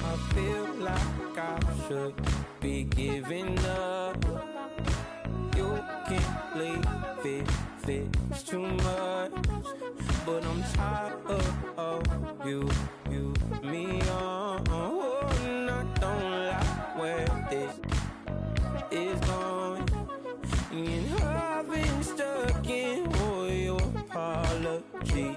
I feel like I should be giving up. You can't leave if it's too much, but I'm tired of you, me on. Oh, and I don't like where this is going, and I've been stuck in all your apologies.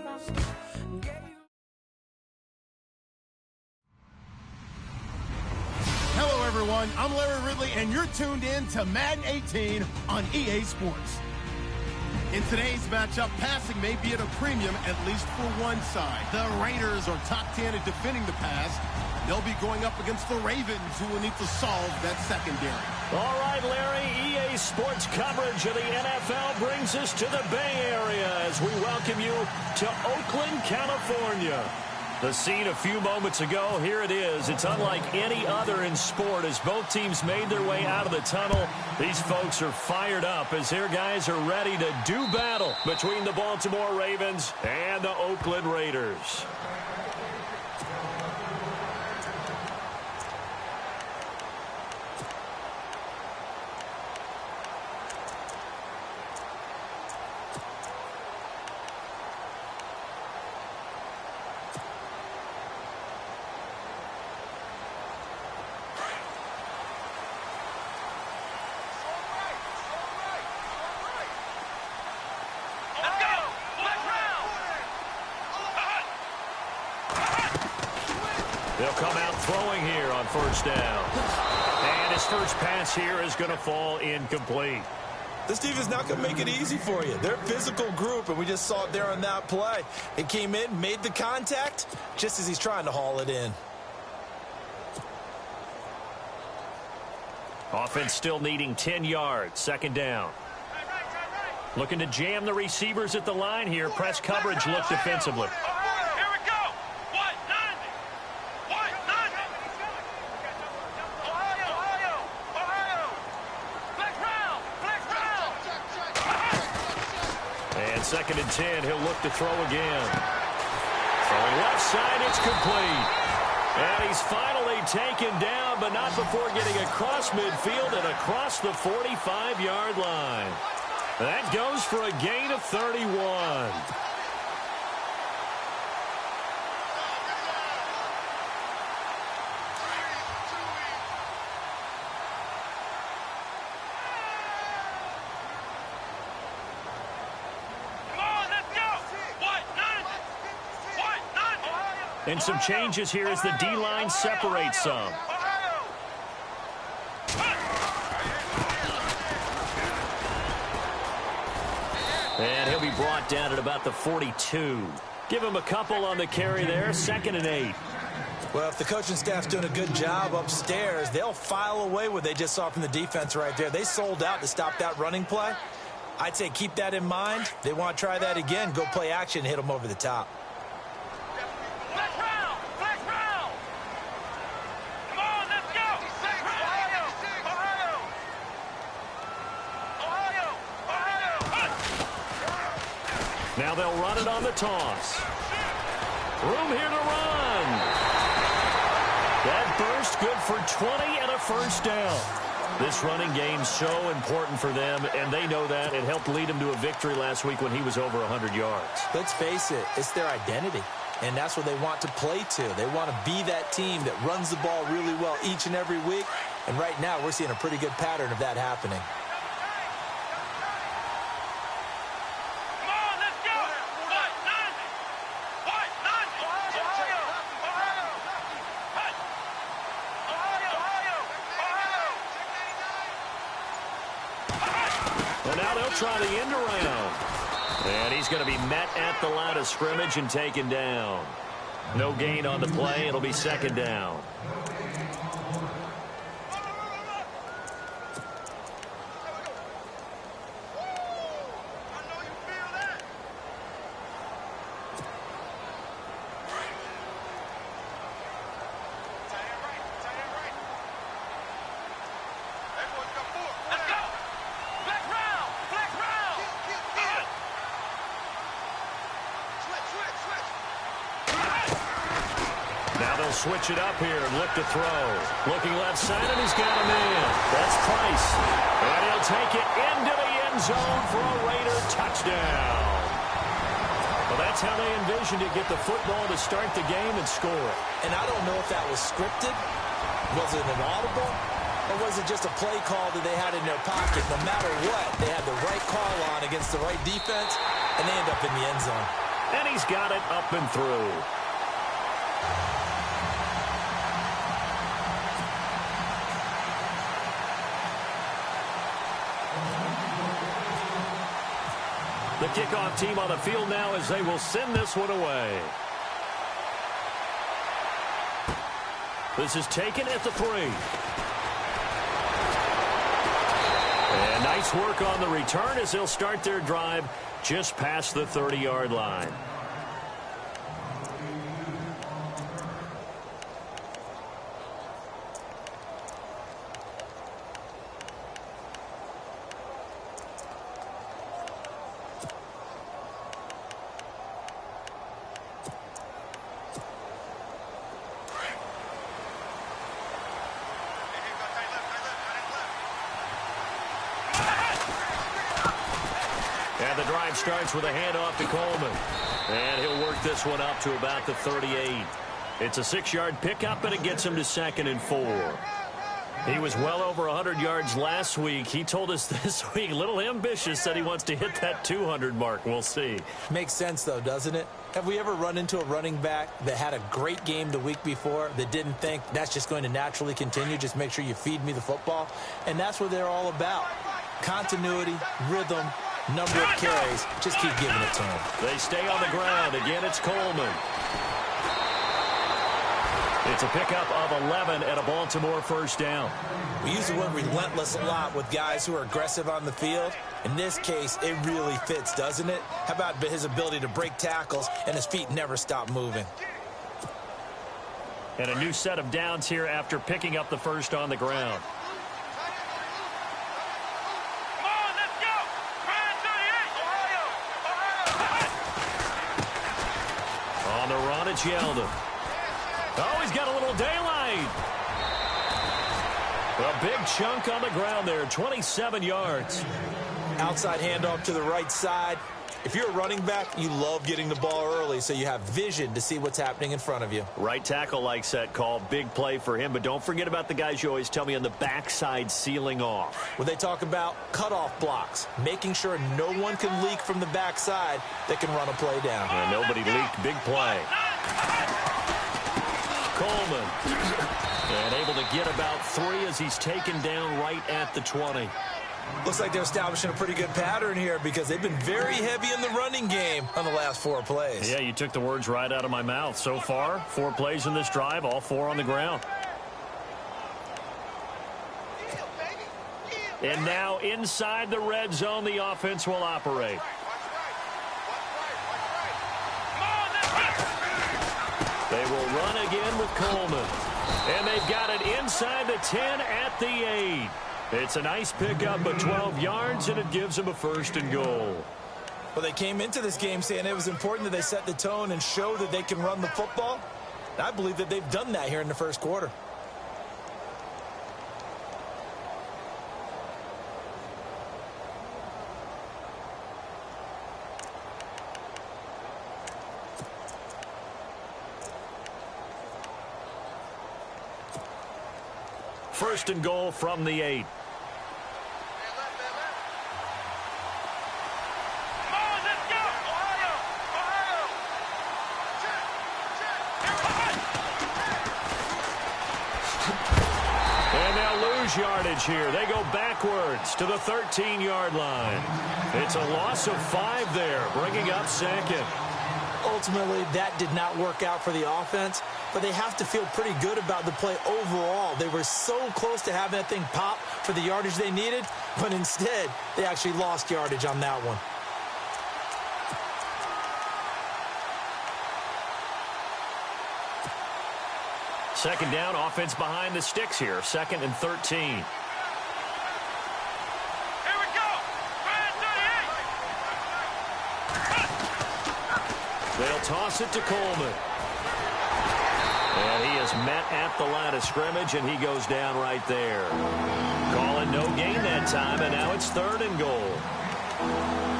Hello, everyone. I'm Larry Ridley, and you're tuned in to Madden 18 on EA Sports. In today's matchup, passing may be at a premium, at least for one side. The Raiders are top 10 at defending the pass. They'll be going up against the Ravens, who will need to solve that secondary. All right, Larry, EA Sports coverage of the NFL brings us to the Bay Area as we welcome you to Oakland, California. The scene a few moments ago, here it is. It's unlike any other in sport as both teams made their way out of the tunnel. These folks are fired up as their guys are ready to do battle between the Baltimore Ravens and the Oakland Raiders. They'll come out throwing here on first down. And his first pass here is going to fall incomplete. This defense is not going to make it easy for you. They're a physical group, and we just saw it there on that play. It came in, made the contact, just as he's trying to haul it in. Offense still needing 10 yards. Second down. Looking to jam the receivers at the line here. Press coverage look defensively. Second and 10, he'll look to throw again. Throwing left side, it's complete. And he's finally taken down, but not before getting across midfield and across the 45-yard line. That goes for a gain of 31. And some changes here as the D-line separates some. And he'll be brought down at about the 42. Give him a couple on the carry there. Second and 8. Well, if the coaching staff's doing a good job upstairs, they'll file away what they just saw from the defense right there. They sold out to stop that running play. I'd say keep that in mind. They want to try that again. Go play action, hit them over the top. Now they'll run it on the toss. Room here to run. That burst good for 20 and a first down. This running game's so important for them, and they know that. It helped lead them to a victory last week when he was over 100 yards. Let's face it, it's their identity, and that's what they want to play to. They want to be that team that runs the ball really well each and every week, and right now we're seeing a pretty good pattern of that happening. Try the end around. And he's going to be met at the line of scrimmage and taken down. No gain on the play. It'll be second down. he'll switch it up here and look to throw. Looking left side, and he's got him in. That's Price. And he'll take it into the end zone for a Raider touchdown. Well, that's how they envisioned it, get the football to start the game and score. And I don't know if that was scripted. Was it an audible? Or was it just a play call that they had in their pocket? No matter what, they had the right call on against the right defense, and they end up in the end zone. And he's got it up and through. The kickoff team on the field now as they will send this one away. This is taken at the 3. And nice work on the return as they'll start their drive just past the 30-yard line. And the drive starts with a handoff to Coleman. And he'll work this one up to about the 38. It's a 6-yard pickup, and it gets him to 2nd and 4. He was well over 100 yards last week. He told us this week, a little ambitious, said he wants to hit that 200 mark. We'll see. Makes sense, though, doesn't it? Have we ever run into a running back that had a great game the week before that didn't think that's just going to naturally continue? Just make sure you feed me the football. And that's what they're all about. Continuity, rhythm, number of carries. Just keep giving it to him. They stay on the ground. Again, it's Coleman. It's a pickup of 11 and a Baltimore first down. We use the word relentless a lot with guys who are aggressive on the field. In this case, it really fits, doesn't it? How about his ability to break tackles and his feet never stop moving? And a new set of downs here after picking up the first on the ground. On the run, it's Yeldon. Oh, he's got a little daylight. A big chunk on the ground there, 27 yards. Outside handoff to the right side. If you're a running back, you love getting the ball early so you have vision to see what's happening in front of you. Right tackle likes that call. Big play for him. But don't forget about the guys you always tell me on the backside sealing off. When they talk about cutoff blocks, making sure no one can leak from the backside that can run a play down. And nobody leaked. Big play. Coleman. And able to get about 3 as he's taken down right at the 20. Looks like they're establishing a pretty good pattern here because they've been very heavy in the running game on the last 4 plays. Yeah, you took the words right out of my mouth. So far, 4 plays in this drive, all 4 on the ground. And now inside the red zone, the offense will operate. They will run again with Coleman. And they've got it inside the 10 at the 8. It's a nice pickup, but 12 yards, and it gives them a 1st and goal. Well, they came into this game saying it was important that they set the tone and show that they can run the football. And I believe that they've done that here in the first quarter. First and goal from the 8. And they'll lose yardage here. They go backwards to the 13-yard line. It's a loss of 5 there, bringing up 2nd. Ultimately, that did not work out for the offense, but they have to feel pretty good about the play overall. They were so close to having that thing pop for the yardage they needed, but instead, they actually lost yardage on that one. Second down, offense behind the sticks here. 2nd and 13. They'll toss it to Coleman. And he It's met at the line of scrimmage, and he goes down right there. Calling no gain that time, and now it's 3rd and goal.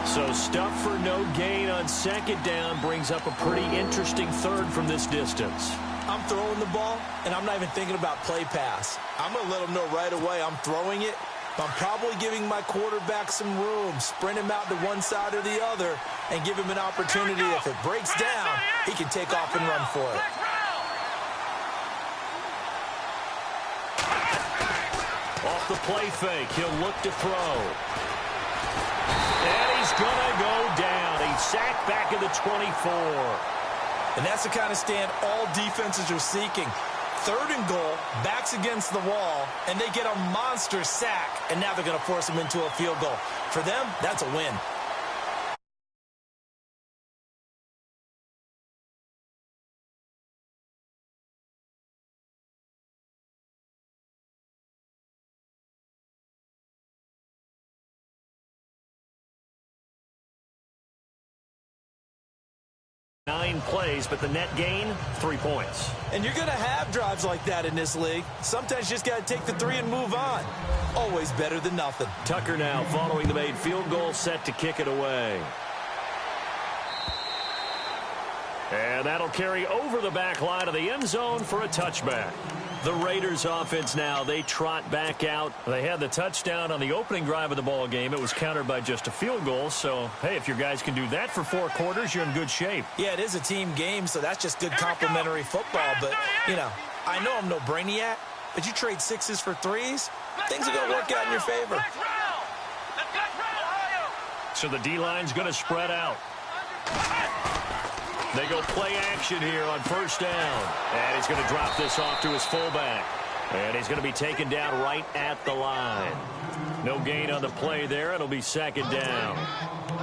So stuff for no gain on 2nd down brings up a pretty interesting 3rd from this distance. I'm throwing the ball, and I'm not even thinking about play pass. I'm going to let him know right away I'm throwing it. I'm probably giving my quarterback some room, sprint him out to one side or the other, and give him an opportunity. If it breaks down, he can take off and run for it. Off the play fake, he'll look to throw. And he's going to go down. He's sacked back at the 24. And that's the kind of stand all defenses are seeking. 3rd and goal, backs against the wall, and they get a monster sack, and now they're going to force him into a field goal. For them, that's a win. Nine plays, but the net gain, 3 points. And you're going to have drives like that in this league. Sometimes you just got to take the 3 and move on. Always better than nothing. Tucker now following the made field goal, set to kick it away. And that'll carry over the back line of the end zone for a touchback. The Raiders offense now, they trot back out. They had the touchdown on the opening drive of the ball game. It was countered by just a field goal. So, hey, if your guys can do that for 4 quarters, you're in good shape. Yeah, it is a team game, so that's just good complimentary football. But, you know, I know I'm no brainiac, but you trade 6s for 3s, things are going to work out in your favor. So the D-line's going to spread out. They go play action here on 1st down. And he's going to drop this off to his fullback. And he's going to be taken down right at the line. No gain on the play there. It'll be 2nd down.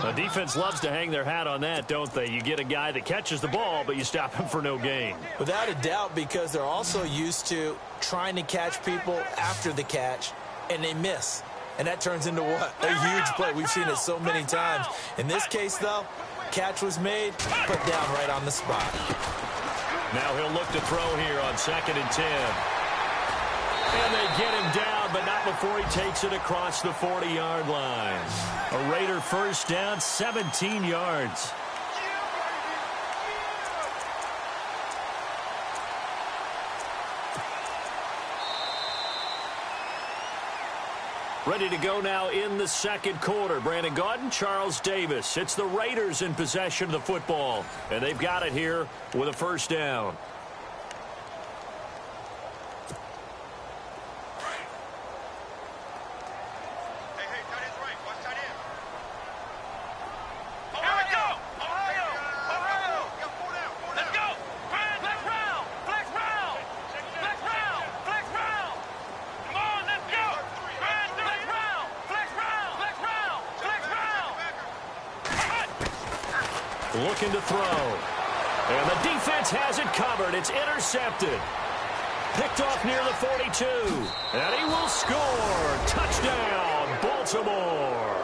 The defense loves to hang their hat on that, don't they? You get a guy that catches the ball, but you stop him for no gain. Without a doubt, because they're also used to trying to catch people after the catch, and they miss. And that turns into what? A huge play. We've seen it so many times. In this case, though, catch was made, put down right on the spot. Now he'll look to throw here on 2nd and 10. And they get him down, but not before he takes it across the 40-yard line. A Raider 1st down, 17 yards. Ready to go now in the 2nd quarter. Brandon Gaudin, Charles Davis. It's the Raiders in possession of the football. And they've got it here with a 1st down. Looking to throw. And the defense has it covered. It's intercepted. Picked off near the 42. And he will score. Touchdown, Baltimore.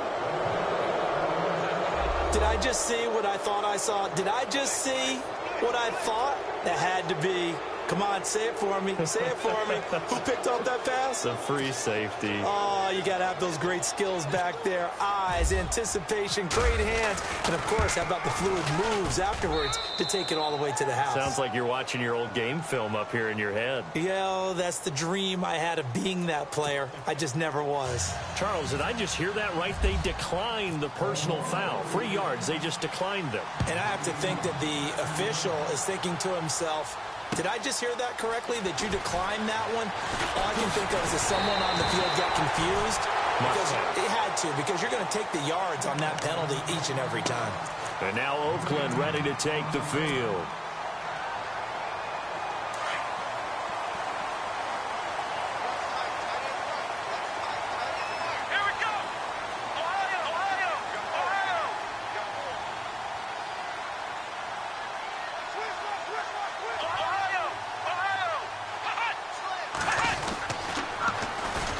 Did I just see what I thought I saw? Did I just see what I thought? That had to be. Come on, say it for me. Say it for me. Who picked up that pass? The free safety. Oh, you got to have those great skills back there. Eyes, anticipation, great hands. And, of course, how about the fluid moves afterwards to take it all the way to the house? Sounds like you're watching your old game film up here in your head. Yeah, that's the dream I had of being that player. I just never was. Charles, did I just hear that right? They declined the personal foul. 3 yards, they just declined them. And I have to think that the official is thinking to himself, did I just hear that correctly, that you declined that one? All I can think of is that someone on the field got confused. Because it had to, because you're going to take the yards on that penalty each and every time. And now Oakland ready to take the field.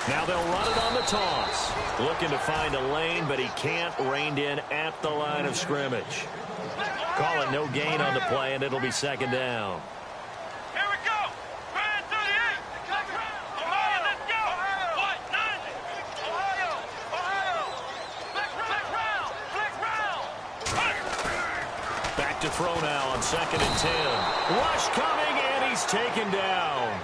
Now they'll run it on the toss. Looking to find a lane, but he can't. Reined in at the line of scrimmage. Call it no gain on the play, and it'll be 2nd down. Here we go. to throw now on 2nd and 10. Rush coming, and he's taken down.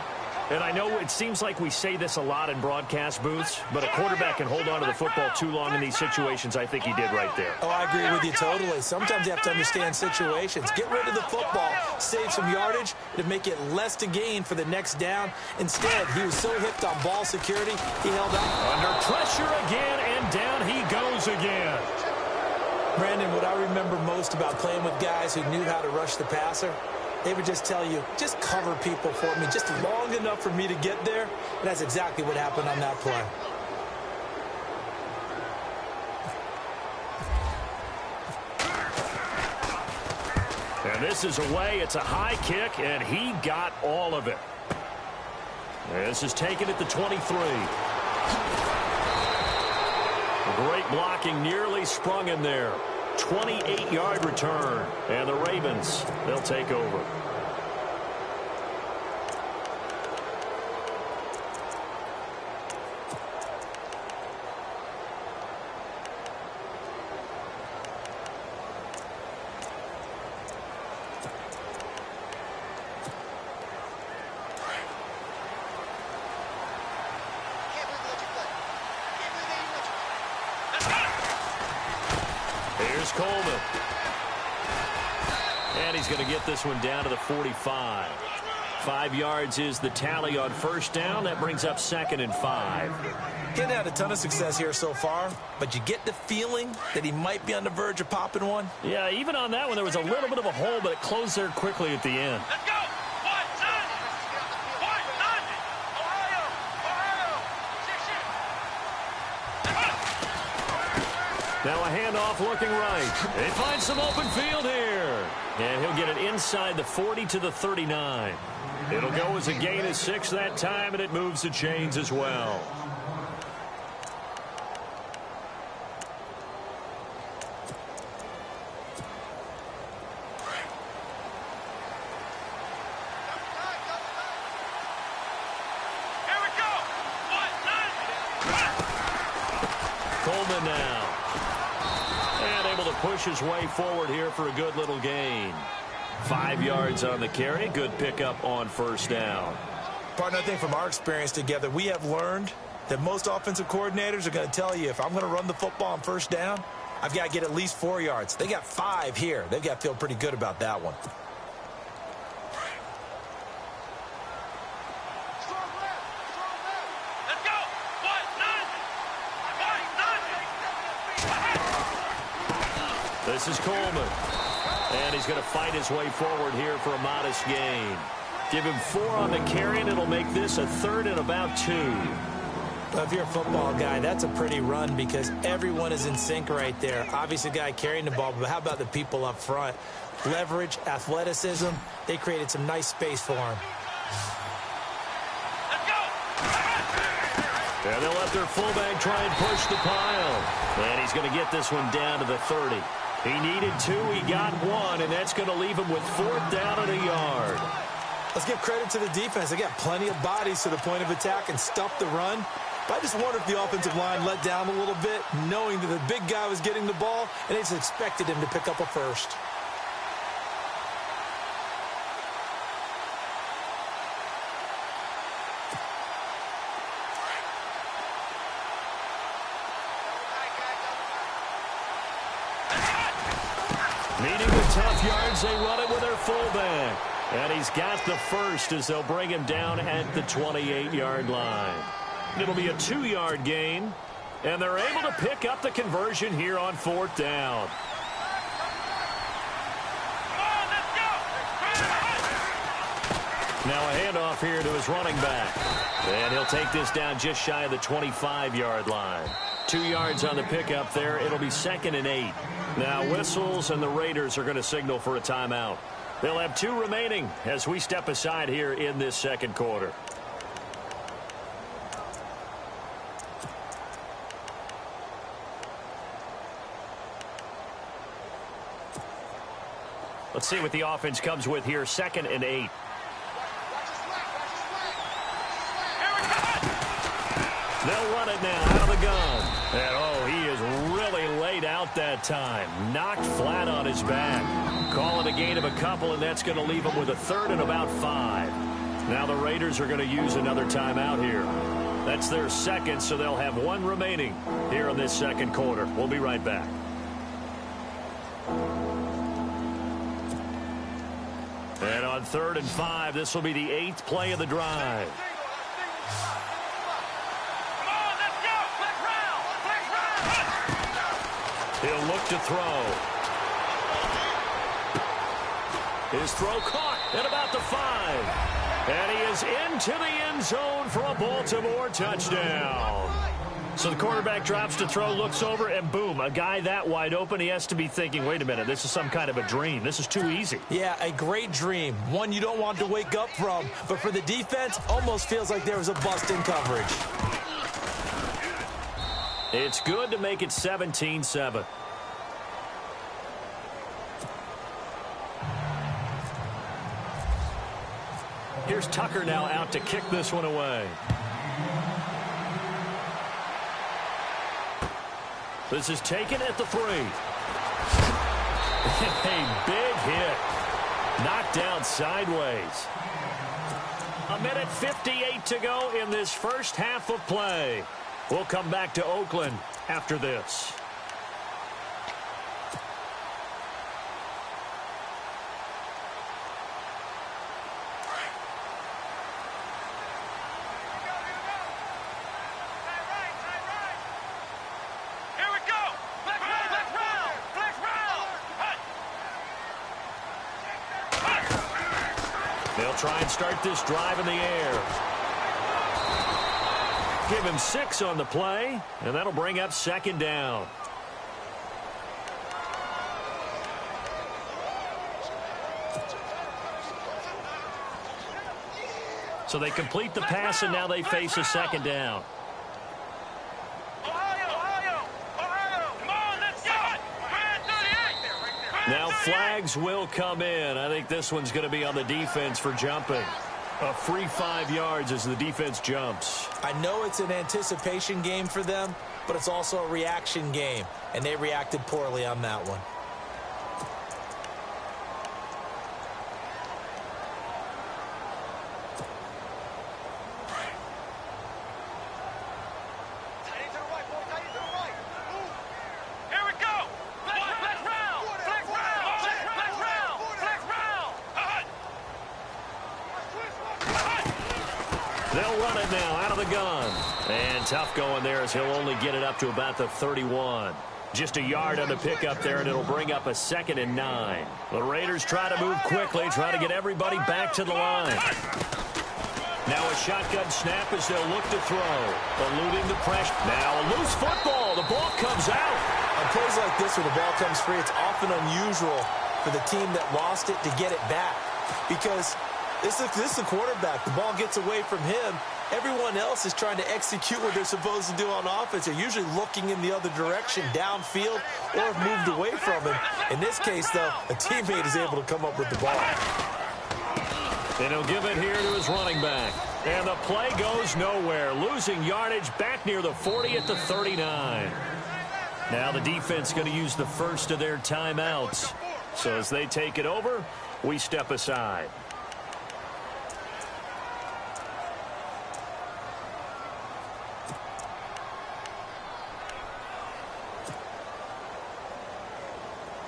And I know it seems like we say this a lot in broadcast booths, but a quarterback can hold on to the football too long in these situations. I think he did right there. Oh, I agree with you totally. Sometimes you have to understand situations. Get rid of the football, save some yardage to make it less to gain for the next down. Instead, he was so hipped on ball security, he held up. Under pressure again, and down he goes again. Brandon, what I remember most about playing with guys who knew how to rush the passer, they would just tell you, just cover people for me, just long enough for me to get there. And that's exactly what happened on that play. And this is away. It's a high kick, and he got all of it. This is taken at the 23. Great blocking, nearly sprung in there. 28-yard return, and the Ravens, they'll take over. Here's Coleman. And he's going to get this one down to the 45. 5 yards is the tally on first down. That brings up 2nd and 5. He hadn't had a ton of success here so far, but you get the feeling that he might be on the verge of popping one. Yeah, even on that one, there was a little bit of a hole, but it closed there quickly at the end. Let's go! Now a handoff looking right. They find some open field here. And he'll get it inside the 40 to the 39. It'll go as a gain of 6 that time, and it moves the chains as well. Here we go! Coleman now. And able to push his way forward here for a good little gain. 5 yards on the carry. Good pickup on first down. Partner, I think from our experience together, we have learned that most offensive coordinators are going to tell you, if I'm going to run the football on first down, I've got to get at least 4 yards. They got 5 here. They've got to feel pretty good about that one. This is Coleman. And he's going to fight his way forward here for a modest gain. Give him 4 on the carry, and it'll make this a 3rd and about 2. Well, if you're a football guy, that's a pretty run because everyone is in sync right there. Obviously, the guy carrying the ball, but how about the people up front? Leverage, athleticism, they created some nice space for him. And they'll let their fullback try and push the pile. And he's going to get this one down to the 30. He needed 2, he got 1, and that's going to leave him with 4th down and a yard. Let's give credit to the defense. They got plenty of bodies to the point of attack and stuff the run. But I just wonder if the offensive line let down a little bit, knowing that the big guy was getting the ball, and they just expected him to pick up a first. Needing the tough yards, they run it with their fullback. And he's got the first as they'll bring him down at the 28-yard line. It'll be a 2-yard gain, and they're able to pick up the conversion here on 4th down. Now a handoff here to his running back. And he'll take this down just shy of the 25-yard line. 2 yards on the pickup there. It'll be 2nd and 8. Now whistles, and the Raiders are going to signal for a timeout. They'll have 2 remaining as we step aside here in this second quarter. Let's see what the offense comes with here. 2nd and 8. They'll run it now out of the gun. And, oh, he is really laid out that time. Knocked flat on his back. Call it a gain of a couple, and that's going to leave them with a third and about 5. Now the Raiders are going to use another timeout here. That's their second, so they'll have one remaining here in this second quarter. We'll be right back. And on 3rd and 5, this will be the 8th play of the drive. He'll look to throw. His throw caught at about the 5. And he is into the end zone for a Baltimore touchdown. So the quarterback drops to throw, looks over, and boom, a guy that wide open, he has to be thinking, wait a minute, this is some kind of a dream. This is too easy. Yeah, a great dream. One you don't want to wake up from. But for the defense, almost feels like there was a bust in coverage. It's good to make it 17-7. Here's Tucker now out to kick this one away. This is taken at the 3. A big hit. Knocked down sideways. 1:58 to go in this first half of play. We'll come back to Oakland after this. They'll try and start this drive in the air. Give him 6 on the play, and that'll bring up 2nd down. So they complete the pass, and now they face a 2nd down. Now flags will come in. I think this one's going to be on the defense for jumping. A free 5 yards as the defense jumps. I know it's an anticipation game for them, but it's also a reaction game, and they reacted poorly on that one. They'll run it now out of the gun. And tough going there as he'll only get it up to about the 31. Just a yard on the pickup there, and it'll bring up a 2nd and 9. The Raiders try to move quickly, try to get everybody back to the line. Now a shotgun snap as they'll look to throw. Eluding the pressure. Now a loose football. The ball comes out. On plays like this where the ball comes free, it's often unusual for the team that lost it to get it back. Because this is the quarterback. The ball gets away from him. Everyone else is trying to execute what they're supposed to do on offense. They're usually looking in the other direction, downfield, or have moved away from him. In this case, though, a teammate is able to come up with the ball. And he'll give it here to his running back. And the play goes nowhere. Losing yardage back near the 40 at the 39. Now the defense going to use the first of their timeouts. So as they take it over, we step aside.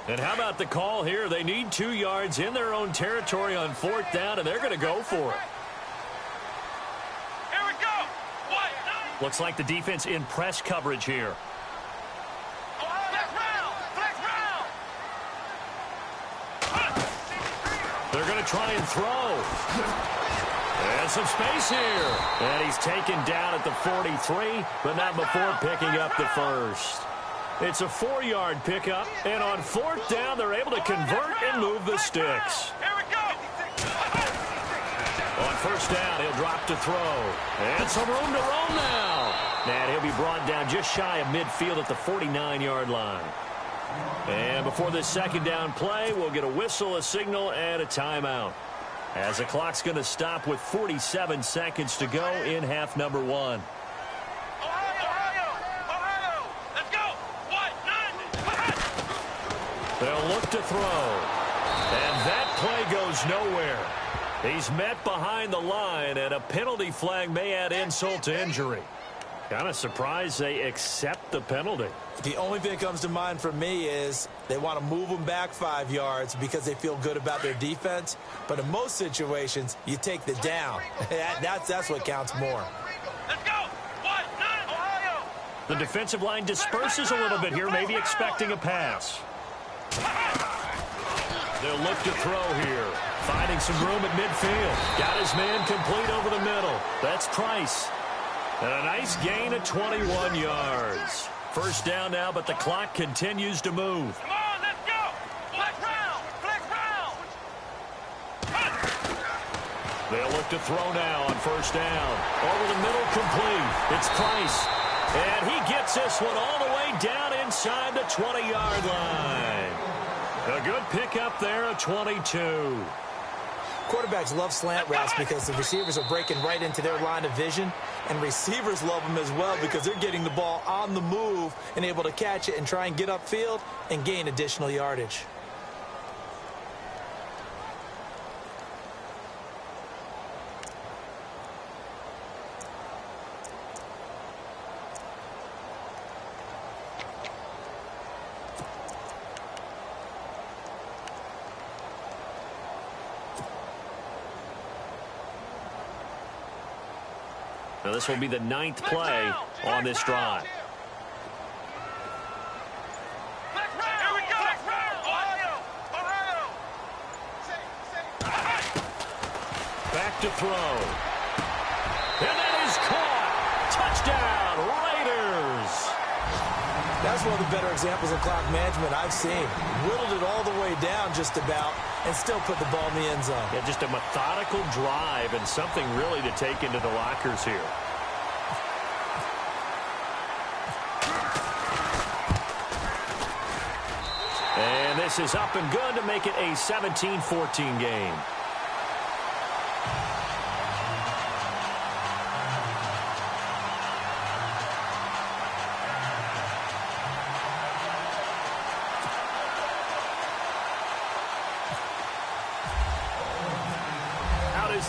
And how about the call here? They need 2 yards in their own territory on 4th down, and they're going to go for it. Here we go. What? Looks like the defense in press coverage here. They're going to try and throw. And some space here. And he's taken down at the 43, but not before picking up the first. It's a 4-yard pickup, and on 4th down, they're able to convert and move the sticks. Here we go. On 1st down, he'll drop to throw. And some room to roam now. And he'll be brought down just shy of midfield at the 49-yard line. And before this 2nd down play, we'll get a whistle, a signal, and a timeout. As the clock's going to stop with 47 seconds to go in half number 1. They'll look to throw. And that play goes nowhere. He's met behind the line, and a penalty flag may add insult to injury. Kind of surprised they accept the penalty. The only thing that comes to mind for me is they want to move them back 5 yards because they feel good about their defense. But in most situations, you take the down. That's what counts more. Let's go. 1-9, Ohio. The defensive line disperses a little bit here, maybe expecting a pass. They'll look to throw here. Finding some room at midfield. Got his man complete over the middle. That's Price. And a nice gain of 21 yards. First down now, but the clock continues to move. Come on, let's go. Flex round. Flex round. They'll look to throw now on first down. Over the middle, complete. It's Price. And he gets this one all the way down inside the 20-yard line. A good pickup there at 22. Quarterbacks love slant routes because the receivers are breaking right into their line of vision, and receivers love them as well because they're getting the ball on the move and able to catch it and try and get upfield and gain additional yardage. Now this will be the 9th play on this drive. Here we go. Ohio. Ohio. Back to throw. And that is caught. Touchdown, Raiders. That's one of the better examples of clock management I've seen. Whittled it all the way down just about and still put the ball in the end zone. Yeah, just a methodical drive and something really to take into the lockers here. And this is up and good to make it a 17-14 game.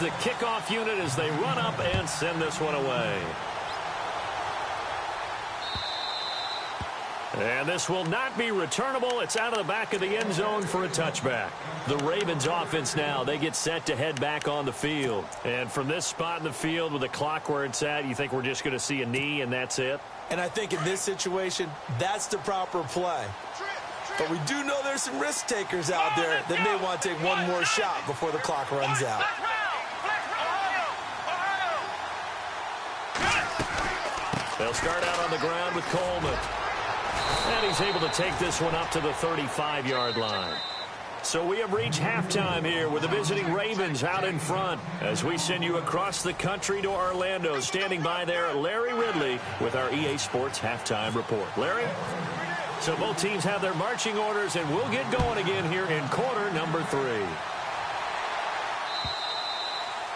The kickoff unit as they run up and send this one away. And this will not be returnable. It's out of the back of the end zone for a touchback. The Ravens offense now, they get set to head back on the field. And from this spot in the field with the clock where it's at, you think we're just going to see a knee and that's it? And I think in this situation, that's the proper play. But we do know there's some risk takers out there that may want to take one more shot before the clock runs out. They'll start out on the ground with Coleman. And he's able to take this one up to the 35-yard line. So we have reached halftime here with the visiting Ravens out in front as we send you across the country to Orlando. Standing by there, Larry Ridley with our EA Sports Halftime Report. Larry? So both teams have their marching orders, and we'll get going again here in quarter number 3.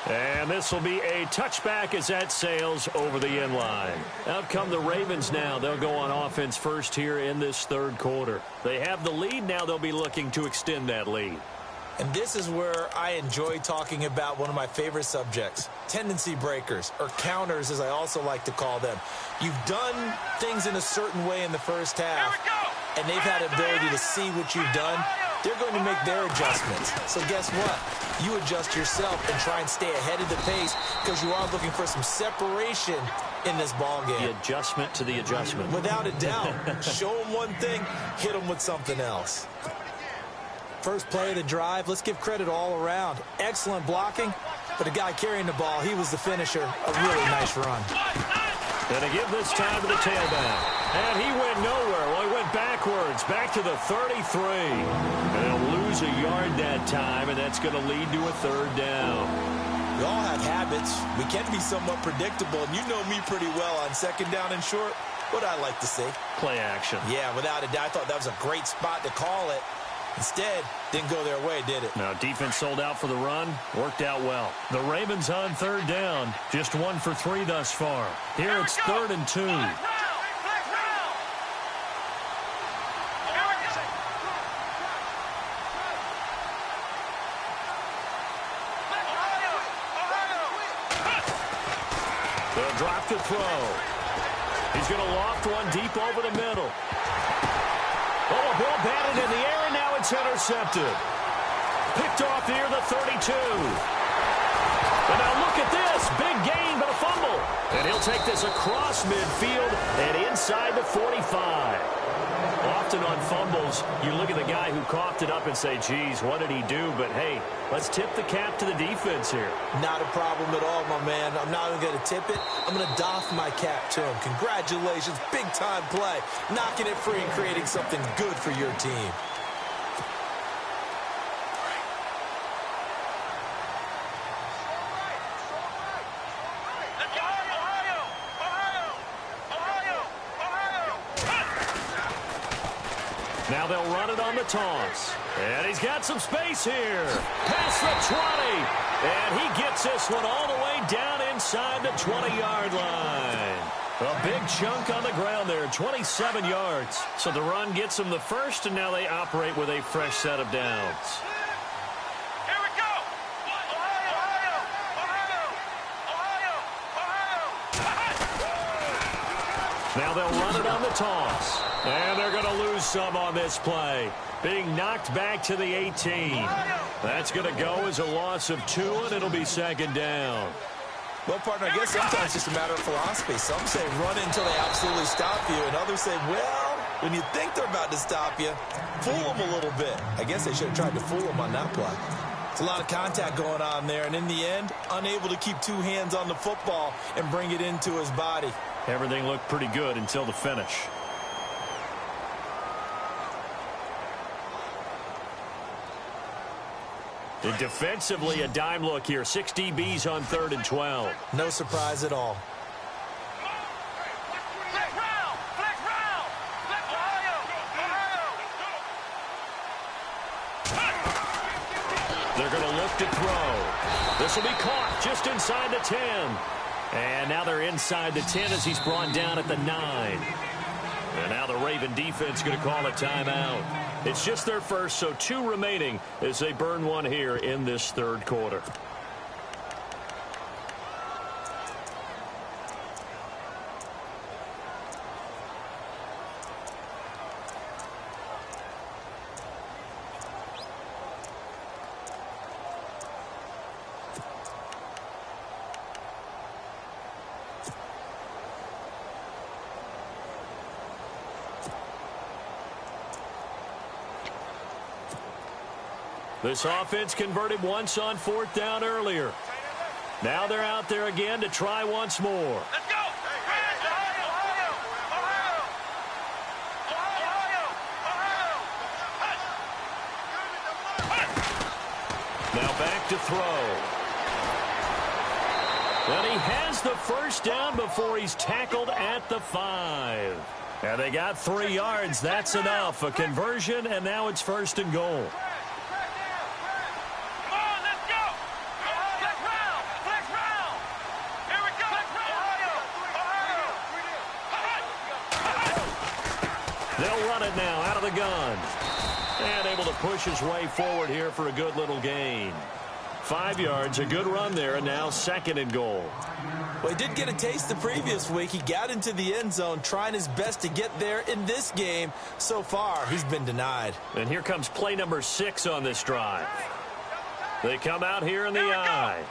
And this will be a touchback as that sails over the end line. Out come the Ravens now. They'll go on offense first here in this third quarter. They have the lead now. They'll be looking to extend that lead. And this is where I enjoy talking about one of my favorite subjects, tendency breakers, or counters as I also like to call them. You've done things in a certain way in the first half, and they've had the ability to see what you've done. They're going to make their adjustments. So guess what? You adjust yourself and try and stay ahead of the pace because you are looking for some separation in this ball game. The adjustment to the adjustment. Without a doubt. Show them one thing, hit them with something else. First play of the drive, let's give credit all around. Excellent blocking, but the guy carrying the ball, he was the finisher. A really nice run. And to give this time to the tailback. And he went nowhere. Well, he went backwards, back to the 33. And they'll lose a yard that time, and that's going to lead to a third down. We all have habits. We can be somewhat predictable, and you know me pretty well on second down and short. What I like to see. Play action. Yeah, without a doubt. I thought that was a great spot to call it. Instead, didn't go their way, did it? Now, defense sold out for the run. Worked out well. The Ravens on third down. Just 1 for 3 thus far. Here it's 3rd and 2. They'll drop to throw. He's going to loft one deep over the middle. Oh, a ball batted in the air, and now it's intercepted. Picked off near the 32. And now look at this. Big gain, but a fumble. And he'll take this across midfield and inside the 45. Often on fumbles, you look at the guy who coughed it up and say, geez, what did he do? But, hey, let's tip the cap to the defense here. Not a problem at all, my man. I'm not even going to tip it. I'm going to doff my cap to him. Congratulations. Big-time play. Knocking it free and creating something good for your team. Now they'll run it on the toss. And he's got some space here. Past the 20. And he gets this one all the way down inside the 20-yard line. A big chunk on the ground there, 27 yards. So the run gets them the first, and now they operate with a fresh set of downs. Here we go. Ohio. Now they'll run it on the toss. And they're going to lose some on this play. Being knocked back to the 18. That's going to go as a loss of 2, and it'll be second down. Well, partner, I guess sometimes it's just a matter of philosophy. Some say run until they absolutely stop you, and others say, well, when you think they're about to stop you, fool them a little bit. I guess they should have tried to fool them on that play. It's a lot of contact going on there, and in the end, unable to keep 2 hands on the football and bring it into his body. Everything looked pretty good until the finish. And defensively, a dime look here. 6 DBs on 3rd and 12. No surprise at all. Flex round. Ohio. They're going to look to throw. This will be caught just inside the 10. And now they're inside the 10 as he's brought down at the 9. And now the Raven defense going to call a timeout. It's just their first, so 2 remaining as they burn one here in this 3rd quarter. This offense converted once on 4th down earlier. Now they're out there again to try once more. Let's go. Now back to throw. And he has the first down before he's tackled at the 5. And they got 3 yards. That's enough. A conversion, and now it's 1st and goal. They'll run it now out of the gun. And able to push his way forward here for a good little gain. 5 yards, a good run there, and now 2nd and goal. Well, he did get a taste the previous week. He got into the end zone trying his best to get there in this game. So far, he's been denied. And here comes play number 6 on this drive. They come out here in the eye.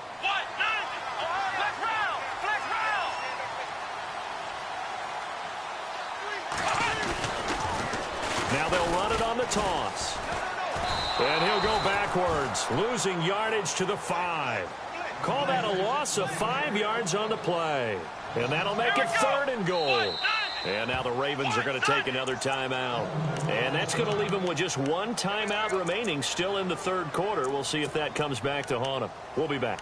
Now they'll run it on the toss. And he'll go backwards, losing yardage to the 5. Call that a loss of 5 yards on the play. And that'll make it 3rd and goal. And now the Ravens are going to take another timeout. And that's going to leave them with just 1 timeout remaining still in the 3rd quarter. We'll see if that comes back to haunt them. We'll be back.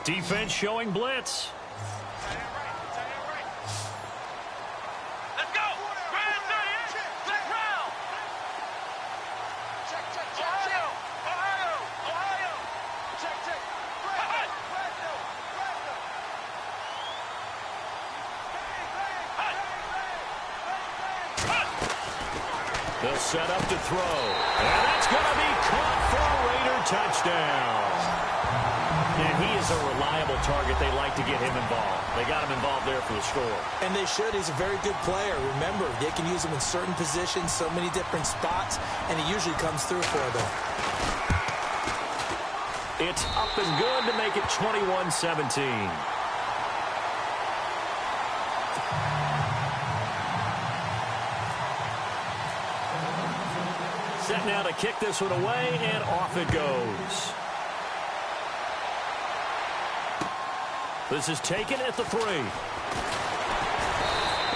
Defense showing blitz. Let's go. Grand 38. Flex round. Check. Ohio. Check. They'll set up to throw. And that's going to be caught for a Raider touchdown. And he is a reliable target. They like to get him involved. They got him involved there for the score. And they should. He's a very good player. Remember, they can use him in certain positions, so many different spots, and he usually comes through for them. It's up and good to make it 21-17. Set now to kick this one away, and off it goes. This is taken at the 3.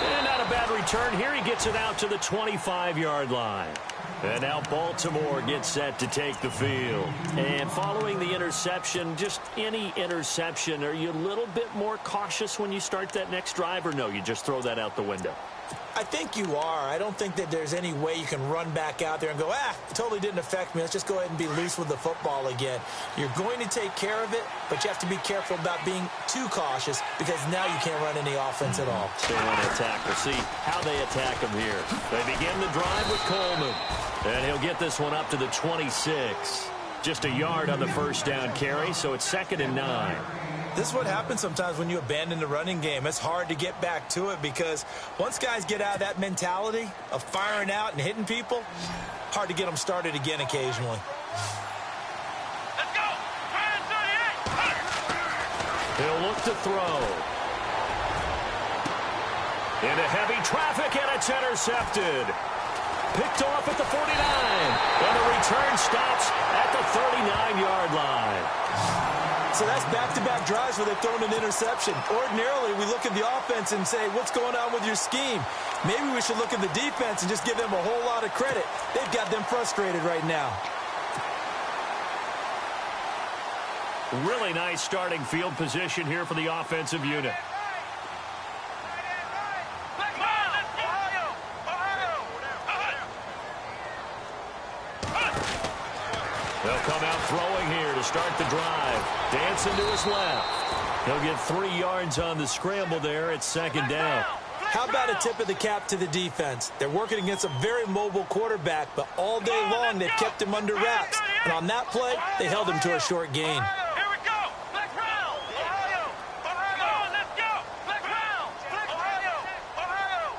And not a bad return here. He gets it out to the 25-yard line. And now Baltimore gets set to take the field. And following the interception, just any interception, are you a little bit more cautious when you start that next drive, or no, you just throw that out the window? I think you are. I don't think that there's any way you can run back out there and go, it totally didn't affect me. Let's just go ahead and be loose with the football again. You're going to take care of it, but you have to be careful about being too cautious because now you can't run any offense at all. They want to attack. We'll see how they attack him here. They begin the drive with Coleman, and he'll get this one up to the 26. Just a yard on the first down carry, so it's 2nd and 9. This is what happens sometimes when you abandon the running game. It's hard to get back to it because once guys get out of that mentality of firing out and hitting people, hard to get them started again occasionally. Let's go! 38! He'll look to throw. Into heavy traffic, and it's intercepted. Picked off at the 49. And the return stops at the 39-yard line. So that's back-to-back drives where they've thrown an interception. Ordinarily, we look at the offense and say, what's going on with your scheme? Maybe we should look at the defense and just give them a whole lot of credit. They've got them frustrated right now. Really nice starting field position here for the offensive unit. They'll come out throwing here to start the drive. Dancing to his left. He'll get 3 yards on the scramble there. It's 2nd down. How about a tip of the cap to the defense? They're working against a very mobile quarterback, but all day long they've kept him under wraps. And on that play, they held him to a short gain. Here we go! Flex round! Ohio! Ohio! Let's go! Flex round! Flex Ohio! Ohio!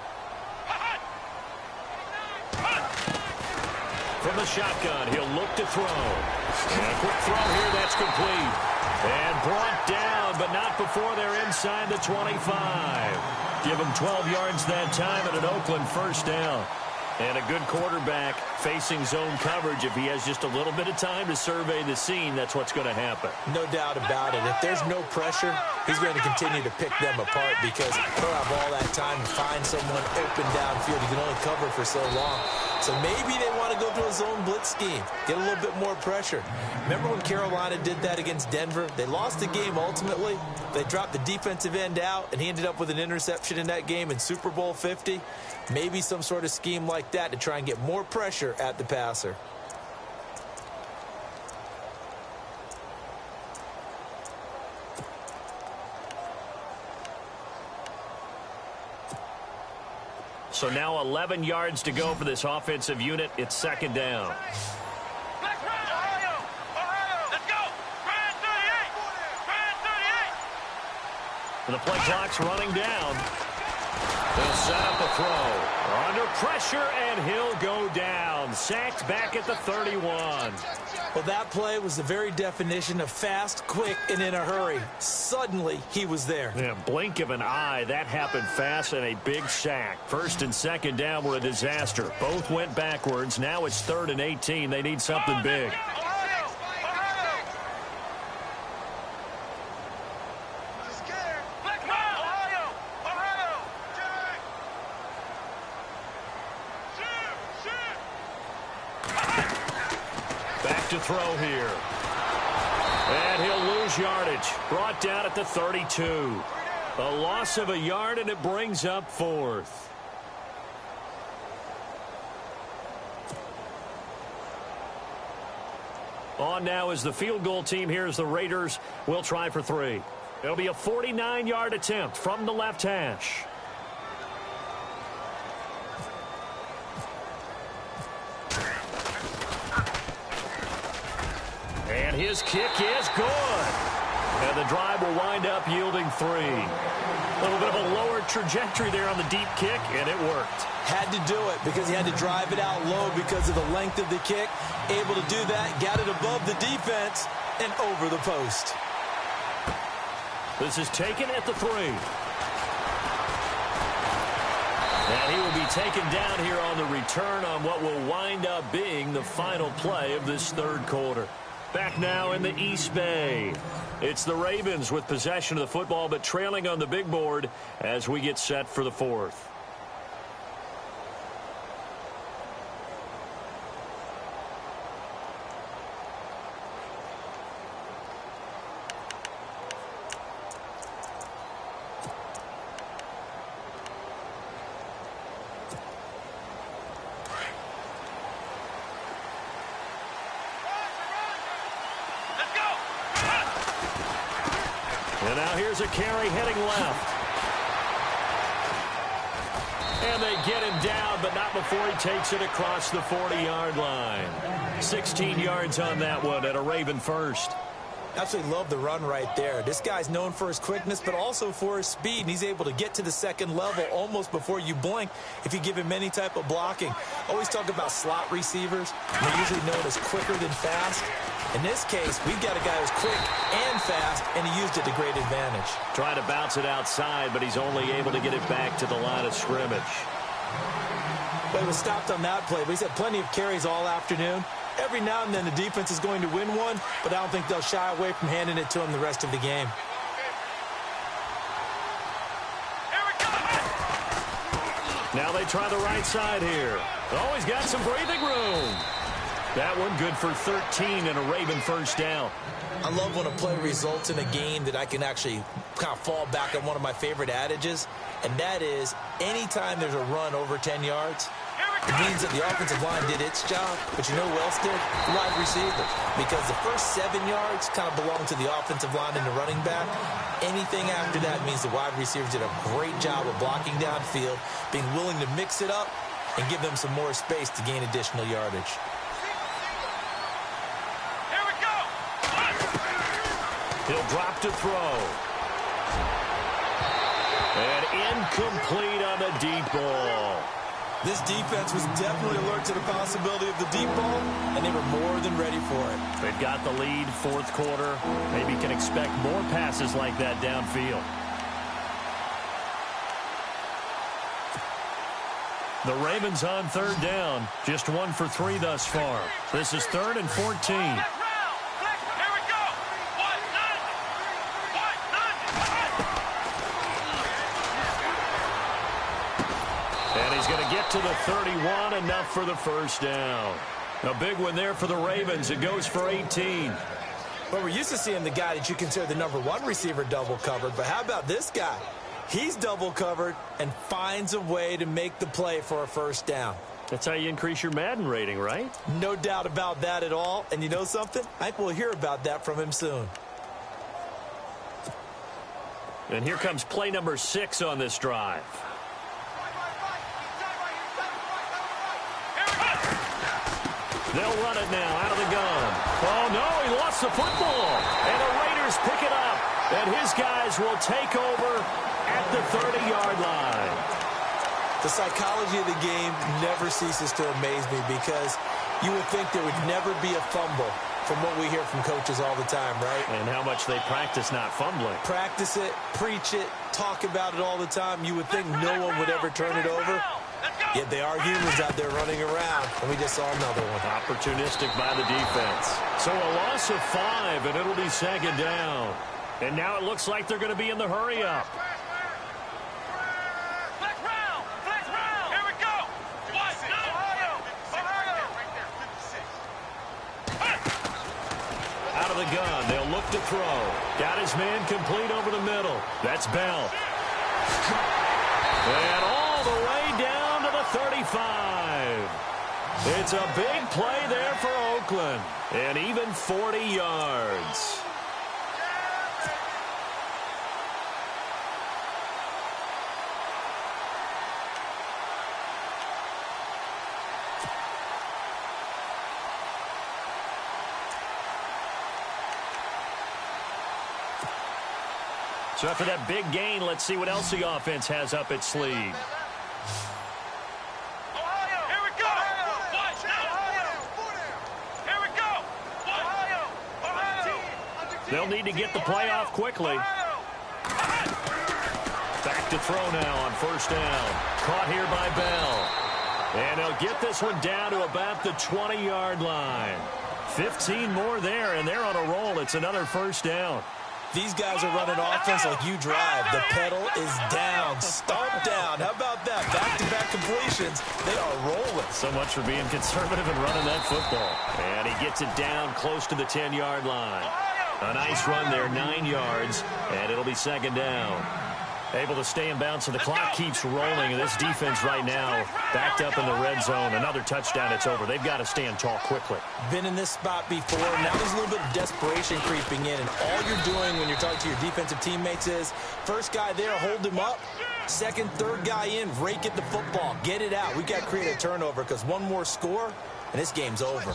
From the shotgun, he'll look to throw. And a quick throw here, that's complete. And brought down, but not before they're inside the 25. Give him 12 yards that time and an Oakland first down. And a good quarterback facing zone coverage. If he has just a little bit of time to survey the scene, that's what's going to happen. No doubt about it. If there's no pressure, he's going to continue to pick them apart because he'll have all that time to find someone open downfield. He can only cover for so long. So maybe they want to go to a zone blitz scheme, get a little bit more pressure. Remember when Carolina did that against Denver? They lost the game ultimately. They dropped the defensive end out, and he ended up with an interception in that game in Super Bowl 50. Maybe some sort of scheme like that to try and get more pressure at the passer. So now 11 yards to go for this offensive unit. It's 2nd down. Flex round! Ohio! Ohio! Let's go! Brand 38! Brand 38! And the play clock's running down. They'll set up a throw. Under pressure, and he'll go down. Sacked back at the 31. Well, that play was the very definition of fast, quick, and in a hurry. Suddenly, he was there. Yeah, blink of an eye. That happened fast, and a big sack. 1st and 2nd down were a disaster. Both went backwards. Now it's 3rd and 18. They need something big. Ohio! Ohio! Flex round! Ohio! Ohio! Back to throw here. And he'll lose yardage. Brought down at the 32. A loss of a yard, and it brings up 4th. On now is the field goal team. Here's the Raiders. We'll try for 3. It'll be a 49-yard attempt from the left hash. his kick is good. And the drive will wind up yielding 3. A little bit of a lower trajectory there on the deep kick, and it worked. Had to do it because he had to drive it out low because of the length of the kick. Able to do that, got it above the defense and over the post. This is taken at the 3. And he will be taken down here on the return on what will wind up being the final play of this third quarter. Back now in the East Bay. It's the Ravens with possession of the football, but trailing on the big board as we get set for the fourth. And now here's a carry heading left. And they get him down, but not before he takes it across the 40-yard line. 16 yards on that one at a Raven first. Absolutely love the run right there. This guy's known for his quickness, but also for his speed, and he's able to get to the second level almost before you blink if you give him any type of blocking. Always talk about slot receivers. They're usually known as quicker than fast. In this case, we've got a guy who's quick and fast, and he used it to great advantage. Trying to bounce it outside, but he's only able to get it back to the line of scrimmage. But he was stopped on that play, but he's had plenty of carries all afternoon. Every now and then the defense is going to win one, but I don't think they'll shy away from handing it to him the rest of the game. Now they try the right side here. Oh, he's got some breathing room. That one good for 13 and a Raven first down. I love when a play results in a game that I can actually kind of fall back on one of my favorite adages, and that is anytime there's a run over 10 yards, it means that the offensive line did its job, but you know who else did? The wide receiver. Because the first 7 yards kind of belong to the offensive line and the running back. Anything after that means the wide receivers did a great job of blocking downfield, being willing to mix it up, and give them some more space to gain additional yardage. He'll drop to throw. And incomplete on the deep ball. This defense was definitely alert to the possibility of the deep ball, and they were more than ready for it. They've got the lead, fourth quarter. Maybe can expect more passes like that downfield. The Ravens on third down. Just 1 for 3 thus far. This is 3rd and 14. And he's going to get to the 31, enough for the first down. A big one there for the Ravens. It goes for 18. Well, we're used to seeing the guy that you consider the #1 receiver double covered, but how about this guy? He's double covered and finds a way to make the play for a first down. That's how you increase your Madden rating, right? No doubt about that at all. And you know something? I think we'll hear about that from him soon. And here comes play number 6 on this drive. They'll run it now out of the gun. Oh, no, he lost the football. And the Raiders pick it up. And his guys will take over at the 30-yard line. The psychology of the game never ceases to amaze me because you would think there would never be a fumble from what we hear from coaches all the time, right? And how much they practice not fumbling. Practice it, preach it, talk about it all the time. You would think no one would ever turn it over. Yet they are humans out there running around, and we just saw another one. Opportunistic by the defense. So a loss of 5, and it'll be 2nd down. And now it looks like they're going to be in the hurry-up. Here we go. Out of the gun, they'll look to throw. Got his man complete over the middle. That's Bell. And all the way down to the 35. It's a big play there for Oakland. And even 40 yards. So after that big gain, let's see what else the offense has up its sleeve. They'll need to get the play off quickly. Back to throw now on first down. Caught here by Bell. And they'll get this one down to about the 20-yard line. 15 more there, and they're on a roll. It's another first down. These guys are running offense like you drive. The pedal is down. Stomp down. How about that? Back-to-back completions. They are rolling. So much for being conservative and running that football. And he gets it down close to the 10-yard line. A nice run there, 9 yards, and it'll be second down. Able to stay in bounds, so the clock keeps rolling, and this defense right now backed up in the red zone. Another touchdown, it's over. They've got to stand tall quickly. Been in this spot before. Now there's a little bit of desperation creeping in, and all you're doing when you're talking to your defensive teammates is first guy there, hold him up. Second, third guy in, rake at the football. Get it out. We've got to create a turnover because one more score, and this game's over.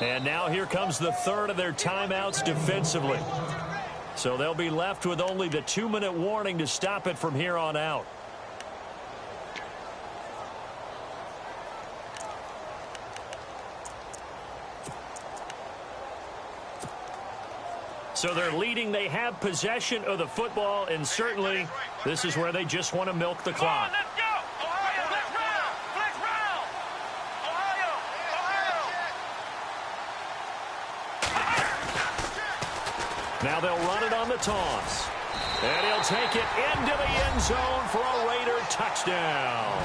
And now here comes the third of their timeouts defensively. So they'll be left with only the 2-minute warning to stop it from here on out. So they're leading. They have possession of the football, and certainly this is where they just want to milk the clock. Now they'll run it on the toss. And he'll take it into the end zone for a Raider touchdown.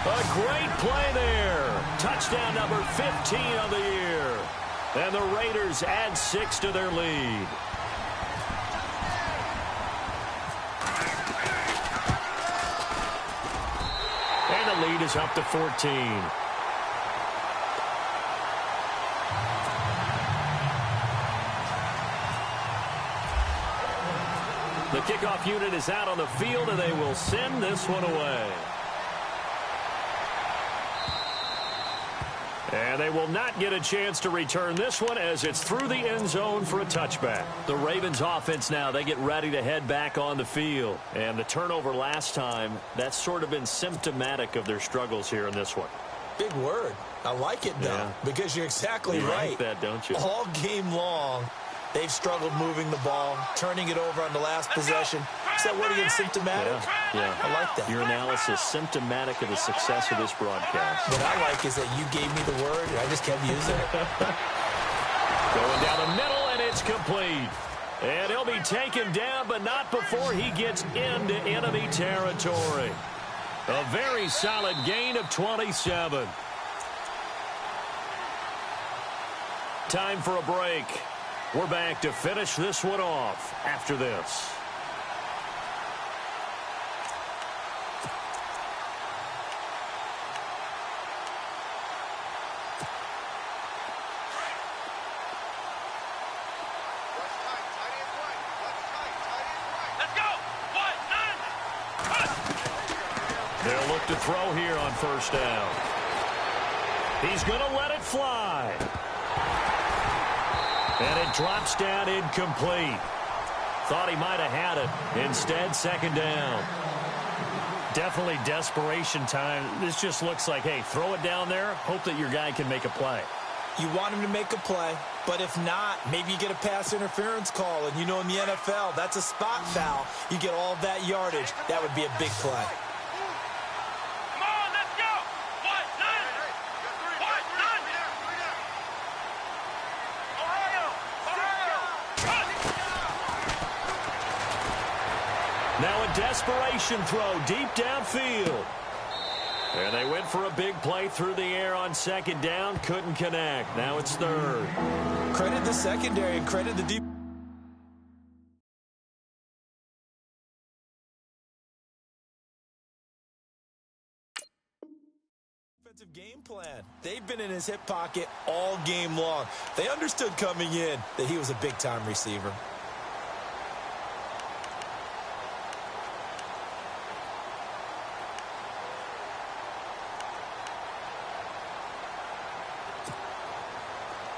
A great play there. Touchdown number 15 of the year. And the Raiders add 6 to their lead. And the lead is up to 14. The kickoff unit is out on the field, and they will send this one away. And they will not get a chance to return this one as it's through the end zone for a touchback. The Ravens offense now, they get ready to head back on the field. And the turnover last time, that's sort of been symptomatic of their struggles here in this one. Big word. I like it, though, because you're exactly right. You like that, don't you? All game long, they've struggled moving the ball, turning it over on the last possession. Is that word again, symptomatic? Yeah. I like that. Your analysis, symptomatic of the success of this broadcast. What I like is that you gave me the word, and I just kept using it. Going down the middle, and it's complete. And he'll be taken down, but not before he gets into enemy territory. A very solid gain of 27. Time for a break. We're back to finish this one off after this. They'll look to throw here on first down. He's going to let it fly. And it drops down incomplete. Thought he might have had it. Instead, second down. Definitely desperation time. This just looks like, hey, throw it down there. Hope that your guy can make a play. You want him to make a play, but if not, maybe you get a pass interference call. And you know in the NFL, that's a spot foul. You get all that yardage. That would be a big play. Now a desperation throw deep downfield. And they went for a big play through the air on second down. Couldn't connect. Now it's third. Credit the secondary and credit the deep. Defensive game plan. They've been in his hip pocket all game long. They understood coming in that he was a big-time receiver.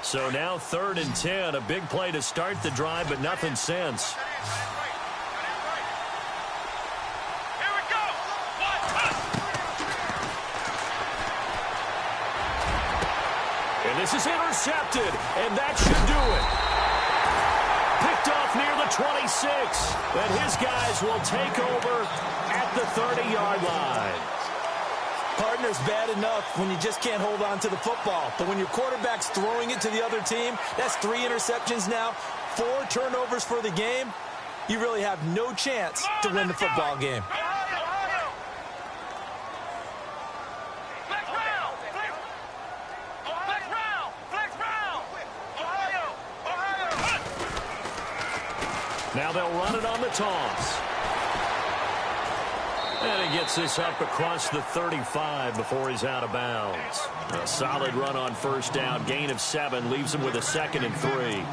So now 3rd and 10, a big play to start the drive, but nothing since. this is intercepted, and that should do it. Picked off near the 26, and his guys will take over at the 30-yard line. Partner's bad enough when you just can't hold on to the football. But when your quarterback's throwing it to the other team, that's 3 interceptions now, 4 turnovers for the game. You really have no chance to win the football game. Now they'll run it on the toss. And he gets this up across the 35 before he's out of bounds. A solid run on first down. Gain of 7 leaves him with a 2nd and 3.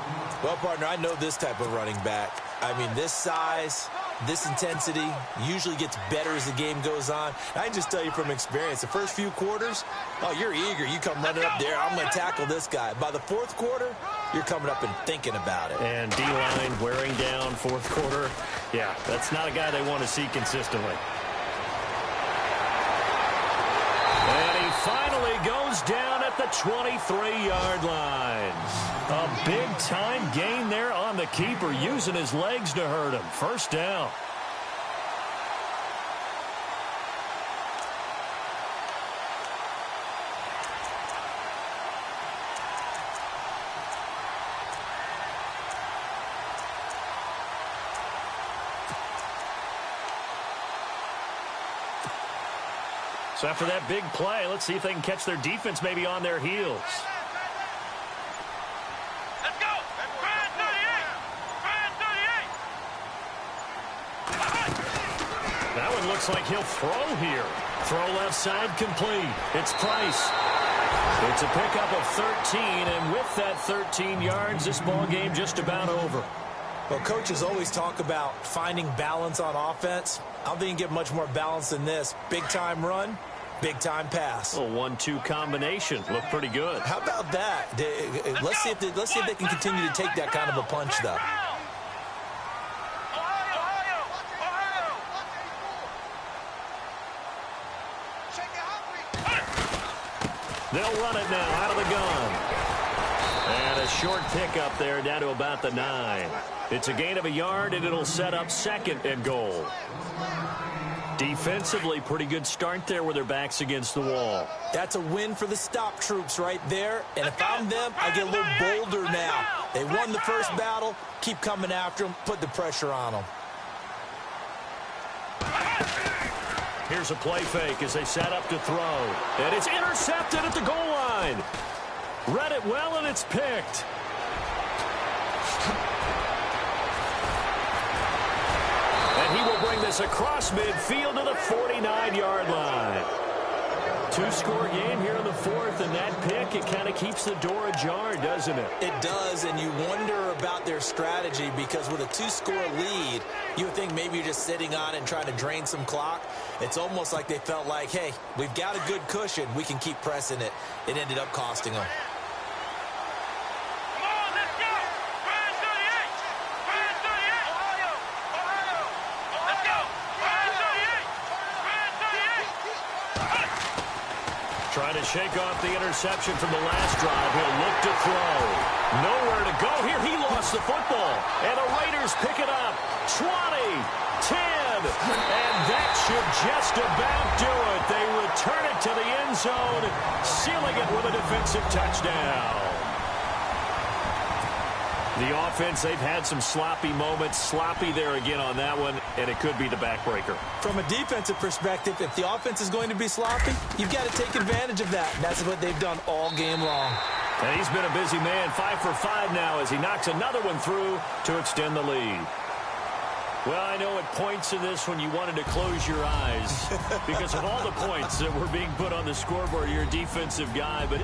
Well, partner, I know this type of running back. I mean, this size, this intensity usually gets better as the game goes on. And I can just tell you from experience, the first few quarters, oh, you're eager. You come running up there. I'm going to tackle this guy. By the 4th quarter, you're coming up and thinking about it. And D-line wearing down 4th quarter. Yeah, that's not a guy they want to see consistently. And he finally goes down at the 23-yard line. A big-time gain there on the keeper, using his legs to hurt him. First down. So after that big play, let's see if they can catch their defense maybe on their heels. Let's go! Brand 38! That one looks like he'll throw here. Throw left side complete. It's Price. It's a pickup of 13, and with that 13 yards, this ball game just about over. Well, coaches always talk about finding balance on offense. I don't think you can get much more balance than this. Big-time run, big-time pass. A 1-2 combination. Looked pretty good. How about that? Let's see if they can continue to take that kind of a punch, though. They'll run it now out of the gun. And a short pickup there down to about the 9. It's a gain of a yard, and it'll set up 2nd and goal. Defensively, pretty good start there with their backs against the wall. That's a win for the stop troops right there. And if I'm them, I get a little bolder now. They won the first battle. Keep coming after them. Put the pressure on them. Here's a play fake as they set up to throw. And it's intercepted at the goal line. Read it well, and it's picked. And he will bring this across midfield to the 49-yard line. 2-score game here in the 4th, and that pick, it kind of keeps the door ajar, doesn't it? It does, and you wonder about their strategy because with a 2-score lead, you would think maybe you're just sitting on it and trying to drain some clock. It's almost like they felt like, hey, we've got a good cushion. We can keep pressing it. It ended up costing them. Trying to shake off the interception from the last drive. He'll look to throw. Nowhere to go here. He lost the football. And the Raiders pick it up. 20, 10. And that should just about do it. They return it to the end zone, sealing it with a defensive touchdown. The offense, they've had some sloppy moments. Sloppy there again on that one, and it could be the backbreaker. From a defensive perspective, if the offense is going to be sloppy, you've got to take advantage of that. That's what they've done all game long. And he's been a busy man, 5 for 5 now as he knocks another one through to extend the lead. Well, I know at points in this when you wanted to close your eyes because of all the points that were being put on the scoreboard, you're a defensive guy, but